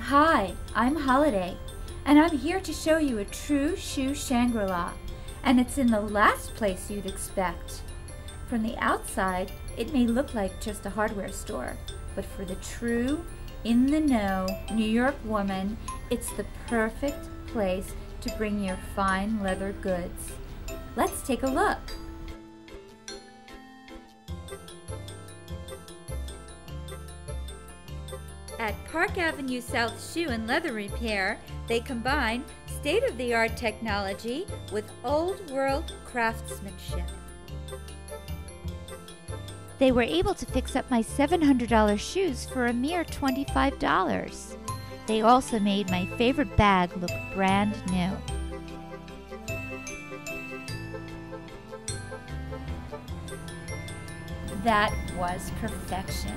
Hi, I'm Holliday, and I'm here to show you a true shoe Shangri-La, and it's in the last place you'd expect. From the outside, it may look like just a hardware store, but for the true, in-the-know New York woman, it's the perfect place to bring your fine leather goods. Let's take a look. At Park Avenue South Shoe and Leather Repair, they combine state-of-the-art technology with old-world craftsmanship. They were able to fix up my $700 shoes for a mere $25. They also made my favorite bag look brand new. That was perfection.